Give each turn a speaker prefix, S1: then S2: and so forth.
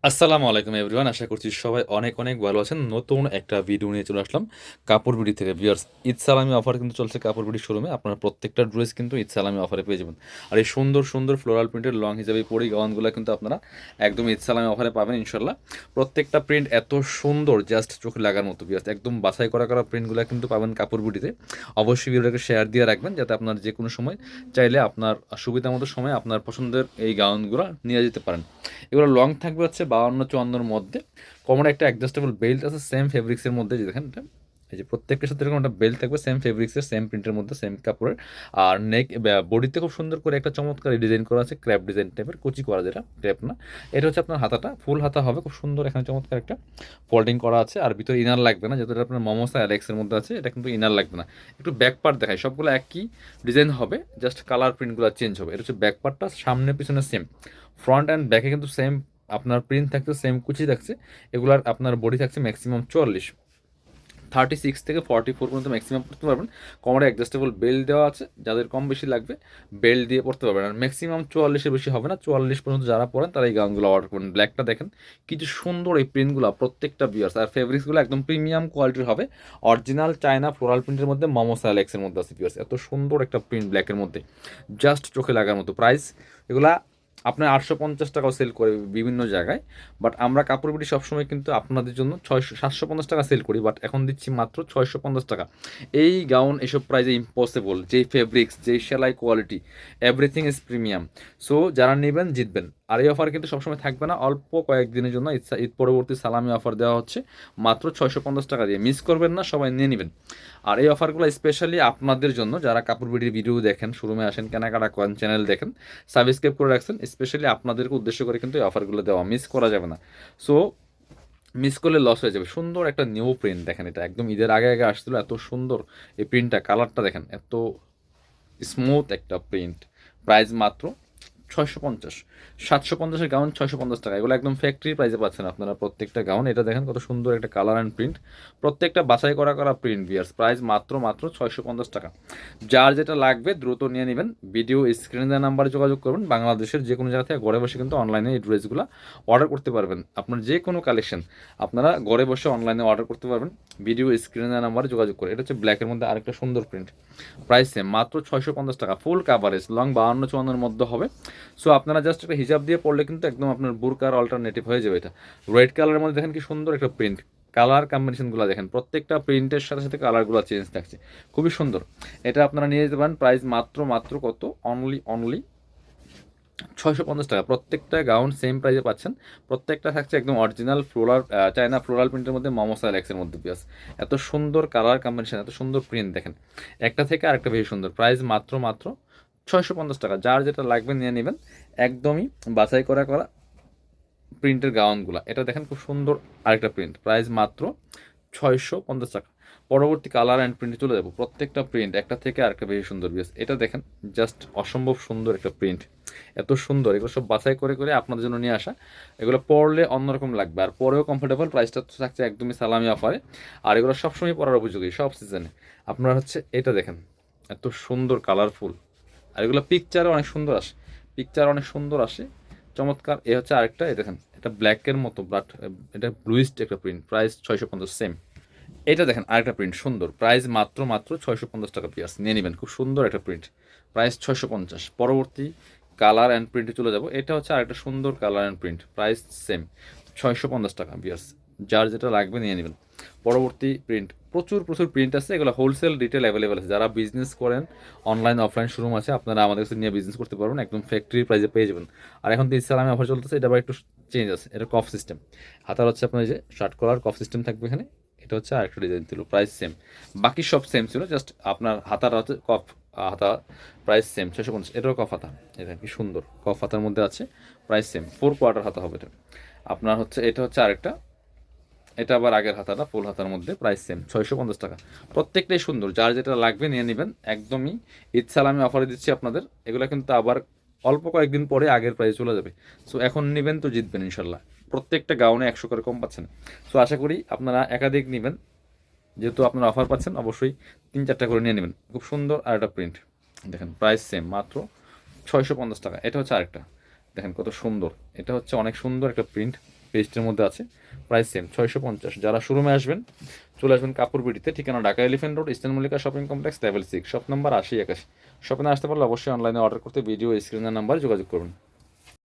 S1: আসসালামু আলাইকুম এভরিওয়ান, আশা করছি সবাই অনেক অনেক ভালো আছেন। নতুন একটা ভিডিও নিয়ে চলে আসলাম কাপড় বিডি থেকে। ভিউয়ার্স, ঈদ সালামি অফার কিন্তু চলছে কাপড় বিডি শোরুমে। আপনারা প্রত্যেকটা ড্রেস কিন্তু ঈদ সালামি অফারে পেয়ে যাবেন। আর এই সুন্দর সুন্দর ফ্লোরাল প্রিন্টের লং হিসাবে পরি গাউনগুলো কিন্তু আপনারা একদম ঈদ সালামি অফারে পাবেন ইনশাল্লাহ। প্রত্যেকটা প্রিন্ট এত সুন্দর, জাস্ট চোখে লাগার মতো। ভিউয়ার্স, একদম বাছাই করা করা প্রিন্টগুলো কিন্তু পাবেন কাপড় বিডিতে। অবশ্যই ভিডিওটাকে শেয়ার দিয়ে রাখবেন, যাতে আপনার যে কোনো সময় চাইলে আপনার সুবিধা মতো সময় আপনার পছন্দের এই গাউনগুলো নিয়ে যেতে পারেন। এগুলো লং থাকবে হচ্ছে 52-54 মধ্যে। কমন একটা অ্যাডজাস্টেবল বেল্ট আছে সেম ফেব্রিক্সের মধ্যে, যে দেখেন এটা, এই যে প্রত্যেকটার সাথে এরকম একটা বেল্ট থাকবে সেম ফেব্রিক্সের, সেম প্রিন্টের মধ্যে, সেম কাপড়ের। আর নেক বডিতে খুব সুন্দর করে একটা চমৎকার ডিজাইন করা আছে, ক্র্যাপ ডিজাইন টাইপের, কুচি করা, যেটা ক্র্যাপ না। এটা হচ্ছে আপনার হাতাটা, ফুল হাতা হবে, খুব সুন্দর এখানে চমৎকার একটা ফোল্ডিং করা আছে। আর ভিতরে ইনার লাগবে না, যেহেতু এটা আপনার মোমোসা অ্যালেক্সের মধ্যে আছে, এটা কিন্তু ইনার লাগবে না। একটু ব্যাক পার্ট দেখায়, সবগুলো একই ডিজাইন হবে, জাস্ট কালার প্রিন্টগুলো চেঞ্জ হবে। এটা হচ্ছে ব্যাক পার্টটা, সামনে পিছনে সেম, ফ্রন্ট অ্যান্ড ব্যাকে কিন্তু সেম আপনার প্রিন্ট থাকছে, সেম কুচি থাকছে। এগুলার আপনার বডি থাকছে ম্যাক্সিমাম 44, 36 থেকে 44 পর্যন্ত ম্যাক্সিমাম পড়তে পারবেন। কোমরে অ্যাডজাস্টেবল বেল্ট দেওয়া আছে, যাদের কম বেশি লাগবে বেল্ট দিয়ে পড়তে পারবেন। আর ম্যাক্সিমাম 44-এর বেশি হবে না, 44 পর্যন্ত যারা পড়েন তারা এই গাউনগুলো অর্ডার করবেন। ব্ল্যাকটা দেখেন কিছু সুন্দর, এই প্রিন্টগুলো প্রত্যেকটা বিয়ার্স। আর ফেব্রিক্সগুলো একদম প্রিমিয়াম কোয়ালিটির হবে, অরিজিনাল চায়না ফ্লোরাল প্রিন্টের মধ্যে, মোমোসা অ্যালেক্সের মধ্যে আছে বিয়ার্স। এত সুন্দর একটা প্রিন্ট ব্ল্যাকের মধ্যে, জাস্ট চোখে লাগার মতো। প্রাইস এগুলা আপনার 850 টাকাও সেল করে বিভিন্ন জায়গায়, বাট আমরা কাপড় বিডি সবসময় কিন্তু আপনাদের জন্য 750 টাকা সেল করি, বাট এখন দিচ্ছি মাত্র 650 টাকা। এই গাউন এসব প্রাইসে ইম্পসিবল, যেই ফেব্রিক্স, যেই সেলাই quality, everything is premium. So যারা নেবেন জিতবেন। আর এই অফার কিন্তু সবসময় থাকবে না, অল্প কয়েকদিনের জন্য। ঈদ পরবর্তী সালামি অফার দেওয়া হচ্ছে মাত্র 650 টাকা দিয়ে। মিস করবেন না, সবাই নিয়ে নেবেন। আর এই অফারগুলো স্পেশালি আপনাদের জন্য, যারা কাপড় বিডির ভিডিও দেখেন, শোরুমে আসেন, কেনাকাটা করেন, চ্যানেল দেখেন, সাবস্ক্রাইব করে রাখছেন, স্পেশালি আপনাদেরকে উদ্দেশ্য করে কিন্তু এই অফারগুলো দেওয়া, মিস করা যাবে না। সো মিস করলে লস হয়ে যাবে। সুন্দর একটা নিউ প্রিন্ট দেখেন, এটা একদম ঈদের আগে আগে আসছিল, এত সুন্দর এই প্রিন্টটা, কালারটা দেখেন, এত স্মুথ একটা প্রিন্ট। প্রাইস মাত্র 650। 750-এর গাউন 650 টাকা, এগুলো একদম ফ্যাক্টরি প্রাইসে পাচ্ছেন আপনারা প্রত্যেকটা গাউন। এটা দেখেন কত সুন্দর একটা কালার অ্যান্ড প্রিন্ট, প্রত্যেকটা বাছাই করা করা প্রিন্ট বিয়ার্স। প্রাইস মাত্র মাত্র 650 টাকা। যার যেটা লাগবে দ্রুত নিয়ে নেবেন। ভিডিও স্ক্রিনে দেওয়া নাম্বারে যোগাযোগ করবেন। বাংলাদেশের যে কোনো জায়গা থেকে ঘরে বসে কিন্তু অনলাইনে এই ড্রেসগুলো অর্ডার করতে পারবেন। আপনার যে কোনো কালেকশন আপনারা ঘরে বসে অনলাইনে অর্ডার করতে পারবেন, ভিডিও স্ক্রিনে দেওয়া নাম্বারে যোগাযোগ করে। এটা হচ্ছে ব্ল্যাকের মধ্যে আরেকটা সুন্দর প্রিন্ট। প্রাইস সেম, মাত্র 650 টাকা। ফুল কাভারেজ, লং 52-54-এর মধ্যে হবে। সো আপনারা জাস্ট একটা হিজাব দিয়ে পড়লে কিন্তু একদম আপনার বুরকার অল্টারনেটিভ হয়ে যাবে। এটা রেড কালারের মধ্যে দেখেন কি সুন্দর একটা প্রিন্ট, কালার কম্বিনেশনগুলো দেখেন, প্রত্যেকটা প্রিন্টের সাথে সাথে কালারগুলো চেঞ্জ থাকছে, খুবই সুন্দর। এটা আপনারা নিয়ে যেতে পারেন। প্রাইস মাত্র মাত্র কত, অনলি অনলি 650 টাকা। প্রত্যেকটা গাউন সেম প্রাইসে পাচ্ছেন। প্রত্যেকটা থাকছে একদম অরিজিনাল ফ্লোরাল চায়না ফ্লোরাল প্রিন্টের মধ্যে, মোমোসা অ্যালেক্সের মধ্যে পিয়াস। এত সুন্দর কালার কম্বিনেশন, এত সুন্দর প্রিন্ট দেখেন, একটা থেকে আরেকটা বেশি সুন্দর। প্রাইস মাত্র মাত্র 650 টাকা। যার যেটা লাগবে নিয়ে নেবেন, একদমই বাছাই করা করা প্রিন্টের গাউনগুলো। এটা দেখেন খুব সুন্দর আরেকটা প্রিন্ট, প্রাইস মাত্র 650 টাকা। পরবর্তী কালার অ্যান্ড প্রিন্টে চলে যাবো। প্রত্যেকটা প্রিন্ট একটা থেকে আরেকটা বেশি সুন্দর বিয়াস। এটা দেখেন জাস্ট অসম্ভব সুন্দর একটা প্রিন্ট, এত সুন্দর। এগুলো সব বাছাই করে করে আপনাদের জন্য নিয়ে আসা। এগুলো পরলে অন্যরকম লাগবে, আর পরেও কমফোর্টেবল। প্রাইসটা তো থাকছে একদমই সালামি অফারে। আর এগুলো সবসময় পরার উপযোগী, সব সিজনে। আপনার হচ্ছে এটা দেখেন, এত সুন্দর কালারফুল। আর এগুলো পিকচারে অনেক সুন্দর আসে, পিকচার অনেক সুন্দর আসে, চমৎকার। এ হচ্ছে আরেকটা, এই দেখেন এটা ব্ল্যাকের মতো, বাট এটা ব্লুইস্ট একটা প্রিন্ট। Price 650 same. এটা দেখেন আরেকটা প্রিন্ট সুন্দর, প্রাইস মাত্র মাত্র 650 টাকা পিয়াস। নিয়ে নেবেন, খুব সুন্দর একটা প্রিন্ট, প্রাইস 650। পরবর্তী কালার অ্যান্ড প্রিন্টে চলে যাব। এটা হচ্ছে আরেকটা সুন্দর colour and print, price same, 650 টাকা পিয়াস। যার যেটা লাগবে নিয়ে নেবেন। পরবর্তী প্রিন্ট, প্রচুর প্রচুর প্রিন্ট আছে, এগুলো হোলসেল রিটেল অ্যাভেলেবেল আছে। যারা বিজনেস করেন, অনলাইন অফলাইন শোরুম আছে, আপনারা আমাদের কাছে নিয়ে বিজনেস করতে পারবেন, একদম ফ্যাক্টরি প্রাইসে পেয়ে যাবেন। আর এখন তো ইসলামে অফার চলতেছে, এটা আবার একটু চেঞ্জ আছে, এটা কফ সিস্টেম। হাতার হচ্ছে আপনার এই যে শার্ট কলার কফ সিস্টেম থাকবে এখানে। এটা হচ্ছে আরেকটা ডিজাইন ছিল, প্রাইস সেম। বাকি সব সেম ছিল, জাস্ট আপনার হাতার হচ্ছে কফ হাতা। Price same 650। এটাও কফ হাতা, এটা কি সুন্দর কফ হাতার মধ্যে আছে। প্রাইস সেম, 4 কোয়ার্টার হাতা হবে এটা। আপনার হচ্ছে এটা হচ্ছে আরেকটা, এটা আবার আগের হাতাটা ফুল হাতার মধ্যে। প্রাইস সেম, 650 টাকা। প্রত্যেকটাই সুন্দর, যার যেটা লাগবে নিয়ে নেবেন। একদমই ঈদ সালামি অফারে দিচ্ছি আপনাদের। এগুলো কিন্তু আবার অল্প কয়েকদিন পরে আগের প্রাইসে চলে যাবে। সো এখন নেবেন তো জিতবেন ইনশাল্লাহ। প্রত্যেকটা গাউনে 100 করে কম পাচ্ছেন। সো আশা করি আপনারা একাধিক নেবেন, যেহেতু আপনারা অফার পাচ্ছেন, অবশ্যই 3-4টা করে নিয়ে নেবেন। খুব সুন্দর আর একটা প্রিন্ট দেখেন, প্রাইস সেম, মাত্র 650 টাকা। এটা হচ্ছে আরেকটা, দেখেন কত সুন্দর, এটা হচ্ছে অনেক সুন্দর একটা প্রিন্ট। পেস্টের মধ্যে আছে, প্রাইস সেম 650। যারা শোরুমে আসবেন চলে আসবেন কাপড় বিডিতে, ঠিকানা Dhaka elephant road, eastern Mallika shopping complex, level 6, shop number 80 81। শপিংয়ে আসতে পারলে অবশ্যই অনলাইনে অর্ডার করতে ভিডিও স্ক্রিনের নাম্বারে যোগাযোগ করবেন।